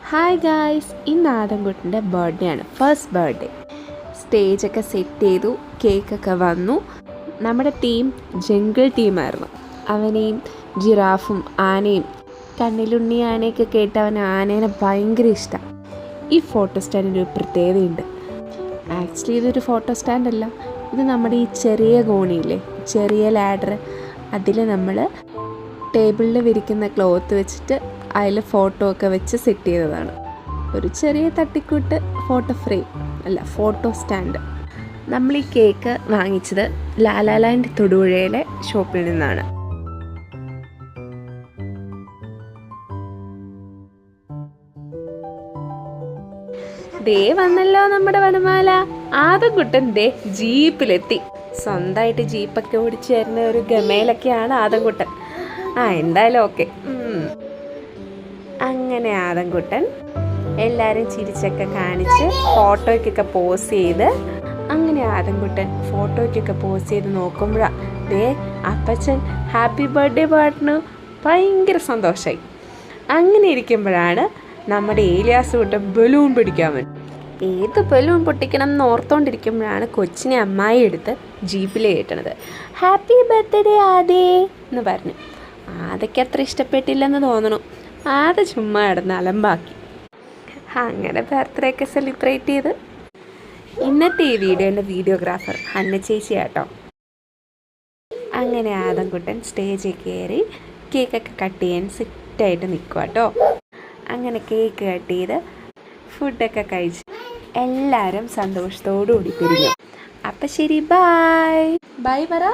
Hi guys, ഇന്ന് ആദംകുട്ടൻ്റെ birthday ആണ്, first birthday. സ്റ്റേജൊക്കെ set ചെയ്തു, കേക്കൊക്കെ വന്നു. നമ്മുടെ ടീം ജംഗിൾ ടീമായിരുന്നു. അവനെയും ജിറാഫും ആനയും കണ്ണിലുണ്ണി ആനയൊക്കെ കേട്ട് അവന് ആനേനെ ഭയങ്കര ഇഷ്ടം. ഈ ഫോട്ടോ സ്റ്റാൻഡിൻ്റെ ഒരു പ്രത്യേകതയുണ്ട്. ആക്ച്വലി ഇതൊരു ഫോട്ടോ സ്റ്റാൻഡല്ല, ഇത് നമ്മുടെ ഈ ചെറിയ കോണിയില്ലേ, ചെറിയ ലാഡർ, അതിൽ നമ്മൾ ടേബിളിൽ വിരിക്കുന്ന ക്ലോത്ത് വെച്ചിട്ട് അതിൽ ഫോട്ടോ ഒക്കെ വെച്ച് സെറ്റ് ചെയ്തതാണ്. ഒരു ചെറിയ തട്ടിക്കൂട്ട് ഫോട്ടോ ഫ്രെയിം അല്ല, ഫോട്ടോ സ്റ്റാൻഡ്. നമ്മൾ ഈ കേക്ക് വാങ്ങിച്ചത് ലാലാലാൻഡ് തൊടുപുഴയിലെ ഷോപ്പിൽ നിന്നാണ്. ദേ വന്നല്ലോ നമ്മുടെ വനമാല. ആദംകുട്ടൻ ദേ ജീപ്പിലെത്തി. സ്വന്തമായിട്ട് ജീപ്പൊക്കെ ഓടിച്ചു തരുന്ന ഒരു ഗമയിലൊക്കെയാണ് ആദംകുട്ടൻ. എന്തായാലും ഓക്കെ. അങ്ങനെ ആദംകുട്ടൻ എല്ലാവരും ചിരിച്ചൊക്കെ കാണിച്ച് ഫോട്ടോയ്ക്കൊക്കെ പോസ് ചെയ്ത്, അങ്ങനെ ആദംകുട്ടൻ ഫോട്ടോയ്ക്കൊക്കെ പോസ് ചെയ്ത് നോക്കുമ്പോഴാണ് ദേ അപ്പച്ചൻ ഹാപ്പി ബർത്ത്ഡേ പാട്ടിന് ഭയങ്കര സന്തോഷമായി. അങ്ങനെ ഇരിക്കുമ്പോഴാണ് നമ്മുടെ ഏലിയാസ് കുട്ടൻ ബലൂൺ പിടിക്കാൻ വരും. ഏത് ബലൂൺ പൊട്ടിക്കണം എന്ന് ഓർത്തോണ്ടിരിക്കുമ്പോഴാണ് കൊച്ചിനെ അമ്മായി എടുത്ത് ജീപ്പിൽ കയറ്റണത്. ഹാപ്പി ബർത്ത്ഡേ ആദേ എന്ന് പറഞ്ഞു. ആദയ്ക്ക് അത്ര ഇഷ്ടപ്പെട്ടില്ലെന്ന് തോന്നണു. ആദ ചുമ്മാ കിടന്ന് അലമ്പാക്കി. അങ്ങനെ ബർത്ത്ഡേ ഒക്കെ സെലിബ്രേറ്റ് ചെയ്ത്. ഇന്നത്തെ ഈ വീഡിയോൻ്റെ വീഡിയോഗ്രാഫർ ഹന്ന ചേച്ചിയാട്ടോ. അങ്ങനെ ആദംകുട്ടൻ സ്റ്റേജിൽ കയറി കേക്കൊക്കെ കട്ട് ചെയ്യാൻ സെറ്റായിട്ട് നിൽക്കുക കേട്ടോ. അങ്ങനെ കേക്ക് കട്ട് ചെയ്ത് ഫുഡൊക്കെ കഴിച്ച് എല്ലാവരും സന്തോഷത്തോടു കൂടി പിരിഞ്ഞു. അപ്പം ശരി, ബായ്. ബായ് പറ.